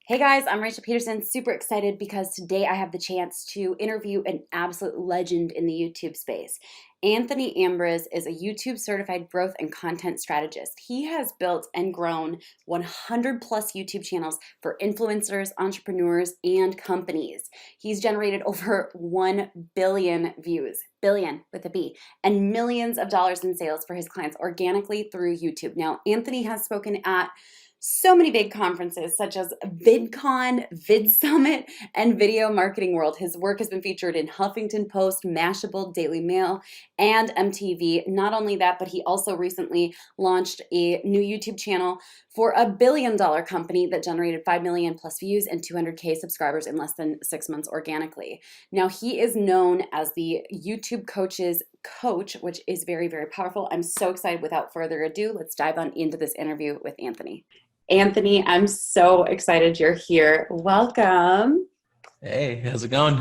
Hey guys, I'm Rachel Pedersen. Super excited because today I have the chance to interview an absolute legend in the YouTube space. Anthony Ambriz is a YouTube certified growth and content strategist. He has built and grown 100 plus YouTube channels for influencers, entrepreneurs, and companies. He's generated over 1 billion views, billion with a B, and millions of dollars in sales for his clients organically through YouTube. Now, Anthony has spoken at so many big conferences such as VidCon, VidSummit, and Video Marketing World. His work has been featured in Huffington Post, Mashable, Daily Mail, and MTV. Not only that, but he also recently launched a new YouTube channel for a billion-dollar company that generated 5 million plus views and 200K subscribers in less than 6 months organically. Now, he is known as the YouTube coach's coach, which is very, very powerful. I'm so excited. Without further ado, let's dive on into this interview with Anthony. Anthony, I'm so excited you're here. Welcome. Hey, how's it going?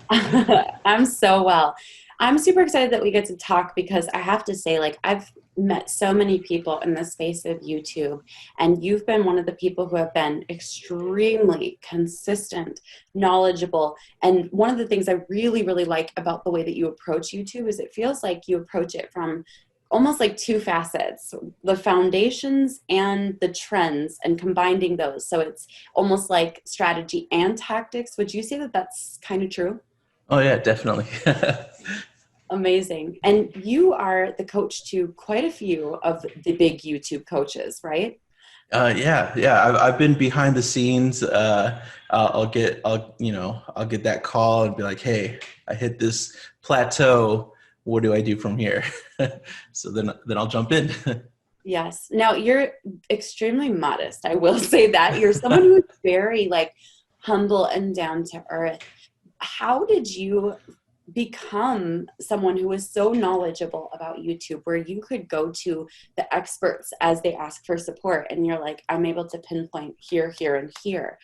I'm so well. I'm super excited that we get to talk because I have to say, I've met so many people in the space of YouTube, and you've been one of the people who have been extremely consistent, knowledgeable. And one of the things I really, really like about the way that you approach YouTube is it feels like you approach it from almost like two facets, the foundations and the trends, and combining those. So it's almost like strategy and tactics. Would you say that that's kind of true? Oh yeah, definitely. Amazing. And you are the coach to quite a few of the big YouTube coaches, right? Yeah. I've been behind the scenes. I'll get that call and be like, hey, I hit this plateau. What do I do from here? So then I'll jump in. Yes. Now you're extremely modest. I will say that you're someone who's very humble and down to earth. How did you become someone who is so knowledgeable about YouTube where you could go to the experts as they ask for support and you're like, I'm able to pinpoint here, here, and here?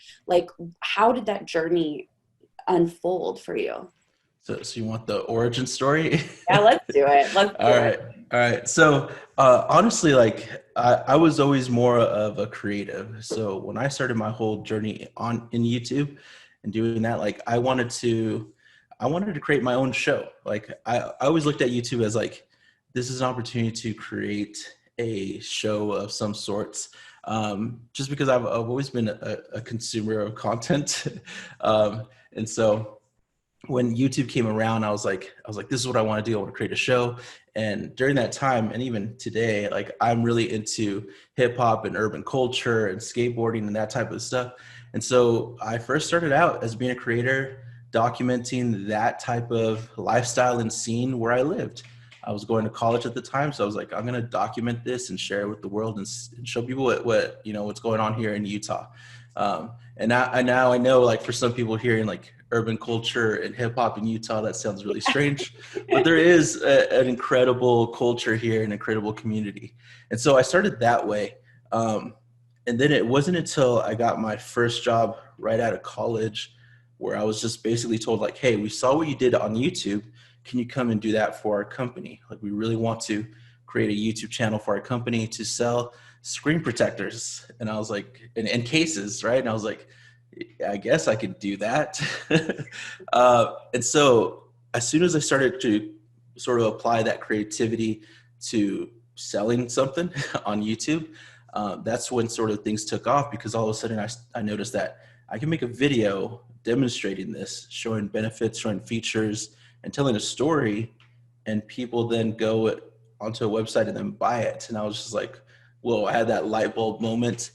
How did that journey unfold for you? So you want the origin story? Yeah, let's do it. Let's do it. All right. So honestly, I was always more of a creative. So when I started my whole journey in YouTube and doing that, I wanted to create my own show. I always looked at YouTube as this is an opportunity to create a show of some sorts. Just because I've always been a consumer of content, and so when YouTube came around, I was like, this is what I want to do. I want to create a show. And during that time, and even today, I'm really into hip hop and urban culture and skateboarding and that type of stuff. And so I first started out as being a creator, documenting that type of lifestyle and scene where I lived. I was going to college at the time, so I was like, I'm going to document this and share it with the world and show people what's going on here in Utah. And now I know, for some people hearing urban culture and hip hop in Utah, that sounds really strange, but there is an incredible culture here, an incredible community. And so I started that way. And then it wasn't until I got my first job right out of college where I was just basically told hey, we saw what you did on YouTube. Can you come and do that for our company? We really want to create a YouTube channel for our company to sell screen protectors. And I was like, and cases, right? And I was like, I guess I could do that. And so as soon as I started to sort of apply that creativity to selling something on YouTube, that's when sort of things took off, because all of a sudden I noticed that I can make a video demonstrating this, showing benefits, showing features, and telling a story, and people then go onto a website and then buy it. And I was just like, whoa, I had that light bulb moment.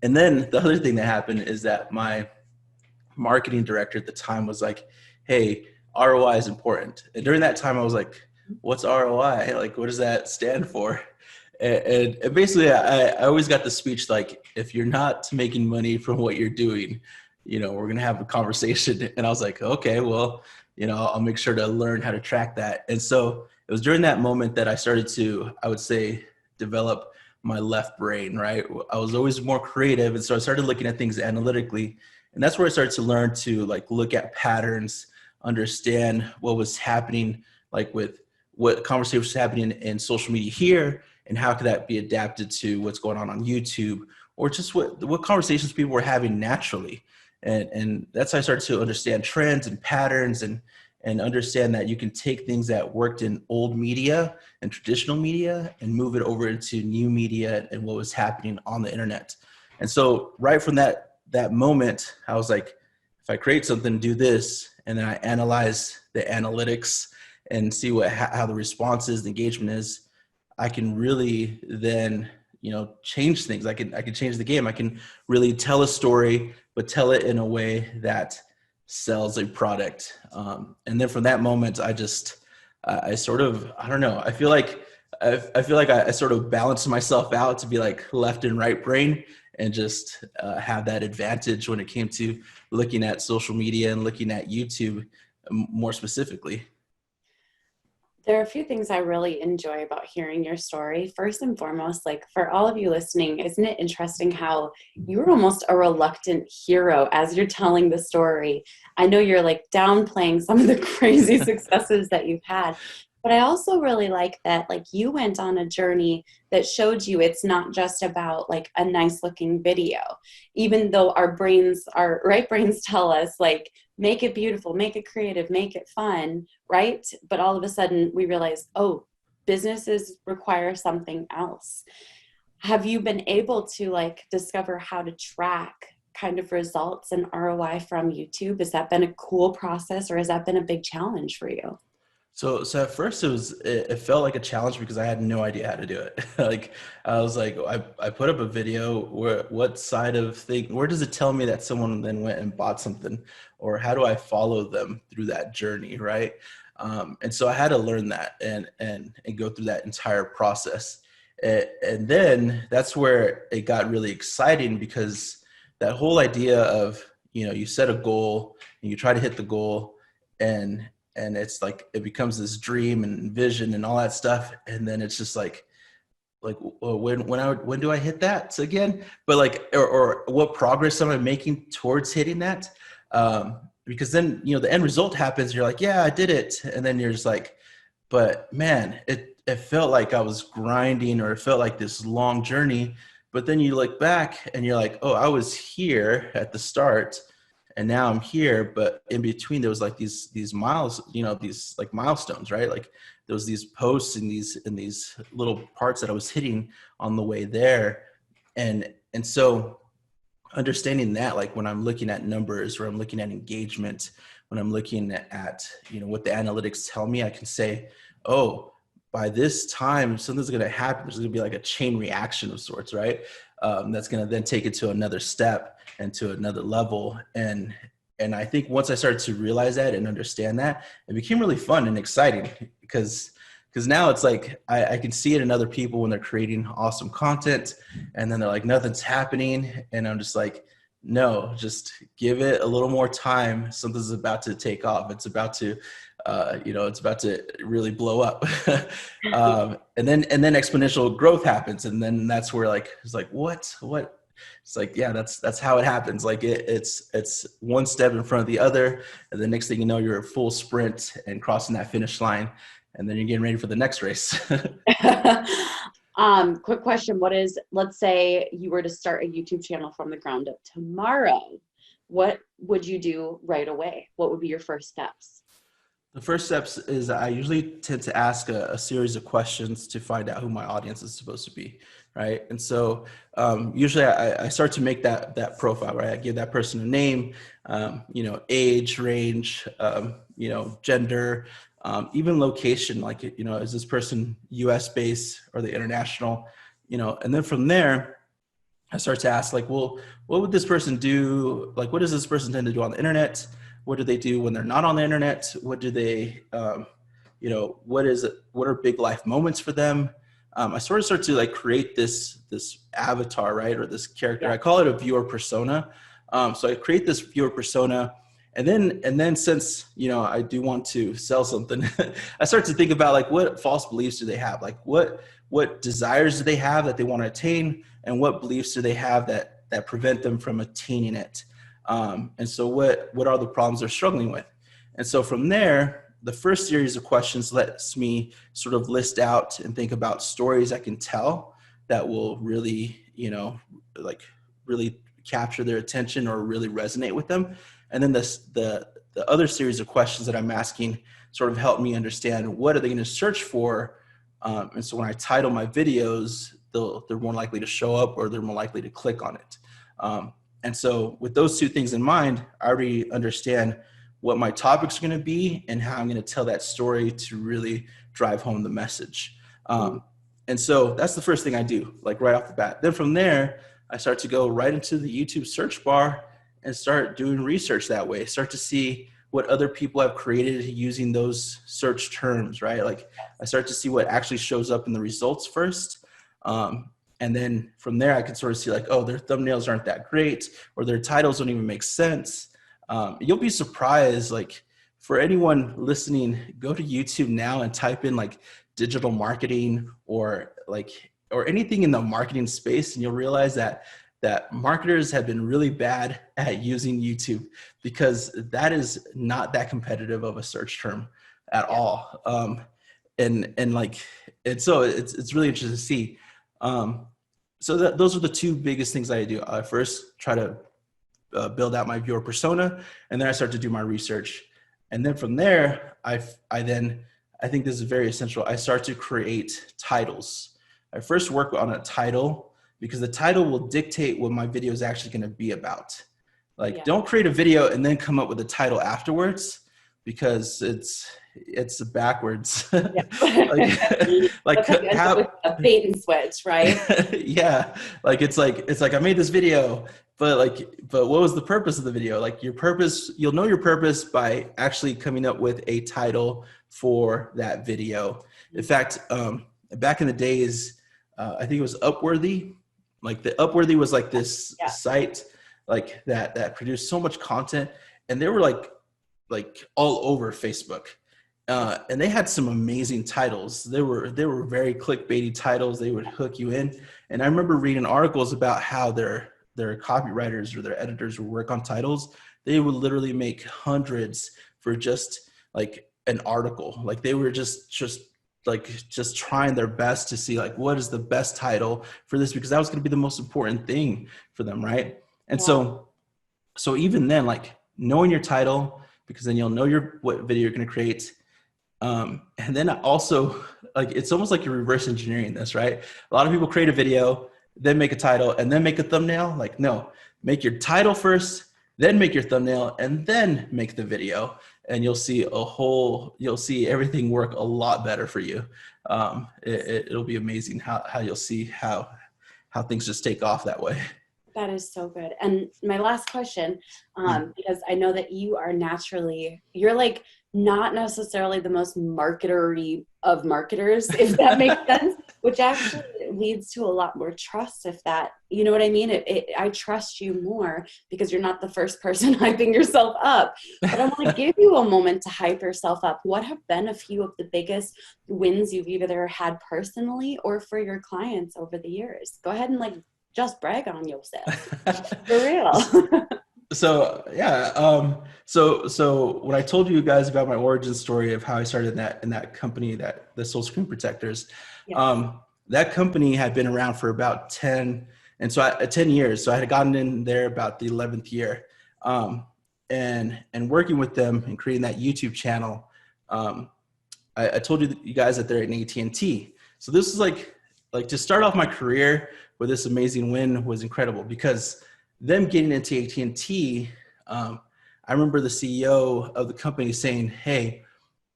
And then the other thing that happened is that my marketing director at the time was like, hey, ROI is important. And during that time, I was like, what's ROI? What does that stand for? And basically, I always got the speech, if you're not making money from what you're doing, we're going to have a conversation. And I was like, okay, well, I'll make sure to learn how to track that. And so it was during that moment that I started to, I would say, develop my left brain, right? I was always more creative. And so I started looking at things analytically. And that's where I started to learn to look at patterns, understand what was happening, with what conversations happening in social media here, and how could that be adapted to what's going on YouTube or just what conversations people were having naturally. And that's how I started to understand trends and patterns, and understand that you can take things that worked in old media and traditional media and move it over into new media and what was happening on the internet. And so right from that moment, I was like, if I create something, do this, and then I analyze the analytics and see how the response is, the engagement is, I can really then, change things. I can change the game. I can really tell a story, but tell it in a way that sells a product. And then from that moment, I sort of, I don't know. I sort of balanced myself out to be like left and right brain, and just have that advantage when it came to looking at social media and looking at YouTube more specifically. There are a few things I really enjoy about hearing your story. First and foremost, like for all of you listening, isn't it interesting how you were almost a reluctant hero as you're telling the story? I know you're like downplaying some of the crazy successes that you've had, but I also really like that like you went on a journey that showed you it's not just about like a nice looking video. Even though our right brains tell us like, make it beautiful, make it creative, make it fun, right? But all of a sudden we realize, oh, businesses require something else. Have you been able to like discover how to track kind of results and ROI from YouTube? Has that been a cool process, or has that been a big challenge for you? So at first it felt like a challenge because I had no idea how to do it. Like I was like, I put up a video, where does it tell me that someone then went and bought something, or how do I follow them through that journey, right? And so I had to learn that and go through that entire process. And then that's where it got really exciting, because that whole idea of, you set a goal and you try to hit the goal, and it's like it becomes this dream and vision and all that stuff, and then it's just like when do I hit that again? But like, or what progress am I making towards hitting that? Because then the end result happens. You're like, yeah, I did it, and then you're just like, but man, it felt like I was grinding, or it felt like this long journey. But then you look back and you're like, oh, I was here at the start, and now I'm here. But in between, there was like these miles, these like milestones, right? Like there was these posts and these little parts that I was hitting on the way there. And so understanding that, like when I'm looking at numbers, or I'm looking at engagement, when I'm looking at, what the analytics tell me, I can say, oh, by this time, something's going to happen. There's going to be like a chain reaction of sorts, right? That's going to then take it to another step and to another level. And I think once I started to realize that and understand that, it became really fun and exciting, because now it's like I can see it in other people when they're creating awesome content, and then they're like, nothing's happening. And I'm just like, no, just give it a little more time. Something's about to take off. It's about to, it's about to really blow up. And then exponential growth happens. And then that's where like, it's like, what? It's like, yeah, that's how it happens. Like it's one step in front of the other. And the next thing you know, you're at full sprint and crossing that finish line. And then you're getting ready for the next race. Quick question. Let's say you were to start a YouTube channel from the ground up tomorrow. What would you do right away? What would be your first steps? The first steps is I usually tend to ask a series of questions to find out who my audience is supposed to be, right? And so usually I start to make that profile, right? I give that person a name, age, range, gender, even location, like, is this person US based or the international, and then from there, I start to ask like, well, what would this person do? Like, what does this person tend to do on the internet? What do they do when they're not on the internet? What do they, what are big life moments for them? I sort of start to like create this avatar, right? Or this character. Yeah. I call it a viewer persona. So I create this viewer persona. And then since, I do want to sell something, I start to think about like, what false beliefs do they have? Like what desires do they have that they want to attain? And what beliefs do they have that prevent them from attaining it? And so what are the problems they're struggling with? And so from there, the first series of questions lets me sort of list out and think about stories I can tell that will really, you know, like really capture their attention or really resonate with them. And then the other series of questions that I'm asking sort of help me understand what are they going to search for. And so when I title my videos, they're more likely to show up or they're more likely to click on it. And so with those two things in mind, I already understand what my topics are going to be and how I'm going to tell that story to really drive home the message. And so that's the first thing I do, like right off the bat. Then from there, I start to go right into the YouTube search bar and start doing research that way. Start to see what other people have created using those search terms, right? Like I start to see what actually shows up in the results first. And then from there, I can sort of see like, oh, their thumbnails aren't that great, or their titles don't even make sense. You'll be surprised, like for anyone listening, go to YouTube now and type in like digital marketing or anything in the marketing space, and you'll realize that marketers have been really bad at using YouTube because that is not that competitive of a search term at all. And so it's really interesting to see. So those are the two biggest things I do. I first try to build out my viewer persona, and then I start to do my research. And then from there, I think this is very essential. I start to create titles. I first work on a title because the title will dictate what my video is actually going to be about. Like, don't create a video and then come up with a title afterwards because it's backwards. like have a bait and switch, right? Yeah, it's like I made this video, but what was the purpose of the video? Like you'll know your purpose by actually coming up with a title for that video. In fact, back in the days, I think it was Upworthy. Like the Upworthy was like this site like that produced so much content, and they were like all over Facebook. And they had some amazing titles. They were very clickbaity titles. They would hook you in. And I remember reading articles about how their copywriters or their editors would work on titles. They would literally make hundreds for just like an article. Like they were just trying their best to see like what is the best title for this, because that was going to be the most important thing for them, right? And so even then, like knowing your title, because then you'll know what video you're going to create. And then also, like, it's almost like you're reverse engineering this, right? A lot of people create a video, then make a title, and then make a thumbnail. Like, no, make your title first, then make your thumbnail, and then make the video. And you'll see everything work a lot better for you. It'll be amazing how you'll see how things just take off that way. That is so good. And my last question, because I know that you're like not necessarily the most marketery of marketers, if that makes sense, which actually leads to a lot more trust, if that, you know what I mean? I trust you more because you're not the first person hyping yourself up. But I want to give you a moment to hype yourself up. What have been a few of the biggest wins you've either had personally or for your clients over the years? Go ahead and just brag on yourself. For real. So when I told you guys about my origin story of how I started in that company, the Soul Screen Protectors, that company had been around for about 10 years. So I had gotten in there about the 11th year, and working with them and creating that YouTube channel. I told you guys that they're in AT&T. So this is like to start off my career with this amazing win was incredible, because them getting into AT&T, I remember the CEO of the company saying, hey,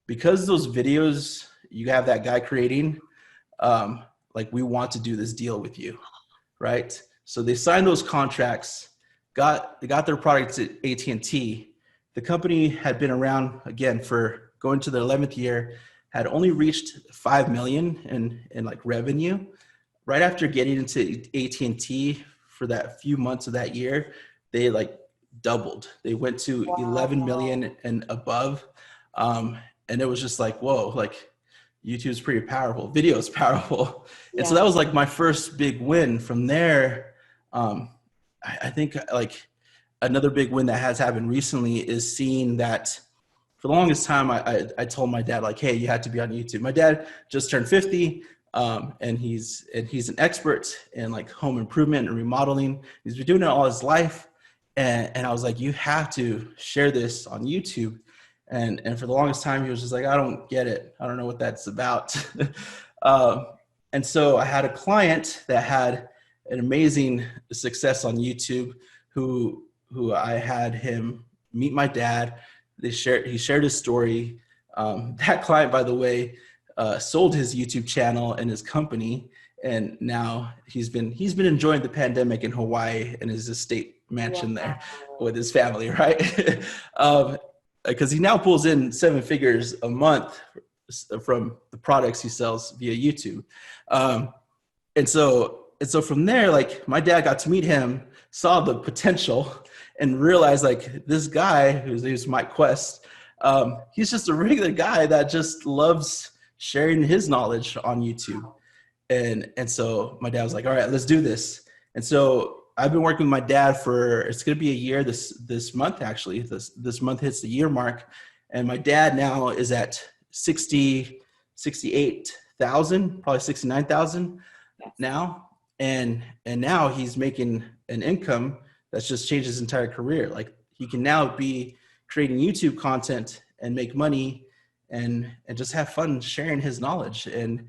because those videos you have that guy creating, we want to do this deal with you, right? So they signed those contracts, they got their products at AT&T. The company had been around, again, for going to their 11th year, had only reached 5 million in revenue. Right after getting into AT&T for that few months of that year, they doubled. They went to 11 million and above. And it was just like, whoa, YouTube's pretty powerful. Video is powerful. And so that was my first big win. From there, I think another big win that has happened recently is seeing that for the longest time, I told my dad, hey, you had to be on YouTube. My dad just turned 50. And he's an expert in like home improvement and remodeling. He's been doing it all his life. And I was like, you have to share this on YouTube. And for the longest time, he was just like, I don't get it. I don't know what that's about. um, and so I had a client that had an amazing success on YouTube who I had him meet my dad. He shared his story. That client, by the way, sold his YouTube channel and his company, and now he's been enjoying the pandemic in Hawaii in his estate mansion there with his family, right? Because he now pulls in 7 figures a month from the products he sells via YouTube. And so from there, like my dad got to meet him, saw the potential, and realized like this guy who's Mike Quest, he's just a regular guy that just loves sharing his knowledge on YouTube. And so my dad was like, all right, let's do this. And so I've been working with my dad for, it's going to be a year this month, actually. This month hits the year mark. And my dad now is at 68,000, probably 69,000 now. And now he's making an income that's just changed his entire career. Like he can now be creating YouTube content and make money and just have fun sharing his knowledge. And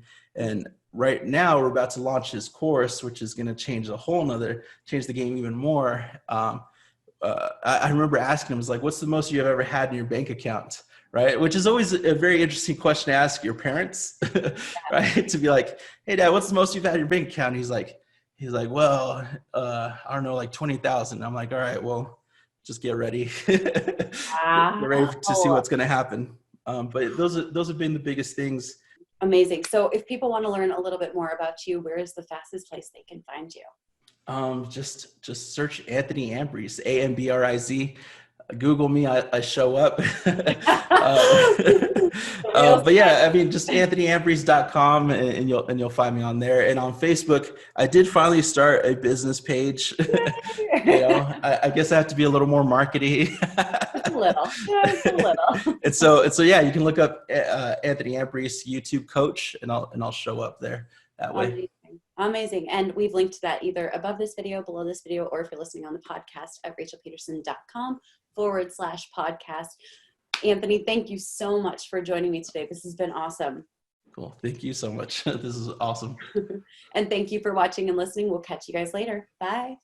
right now we're about to launch his course, which is going to change the game even more. I remember asking him, I was like, what's the most you've ever had in your bank account? Right. Which is always a very interesting question to ask your parents, right? To be like, hey dad, what's the most you've had in your bank account? And he's like, well, I don't know, like 20,000. I'm like, all right, well, just get ready. Get ready to see what's going to happen. But those have been the biggest things. Amazing. So if people want to learn a little bit more about you, where is the fastest place they can find you? Just search Anthony Ambriz, Ambriz. Google me, I show up. But yeah, I mean, just anthonyambriz.com and you'll find me on there. And on Facebook, I did finally start a business page. I guess I have to be a little more markety. Just a little. And so yeah, you can look up Anthony Ambriz YouTube coach, and I'll show up there that way. Amazing. And we've linked to that either above this video, below this video, or if you're listening on the podcast at rachelpedersen.com/podcast. Anthony, thank you so much for joining me today. This has been awesome. Cool. Thank you so much. This is awesome. And thank you for watching and listening. We'll catch you guys later. Bye.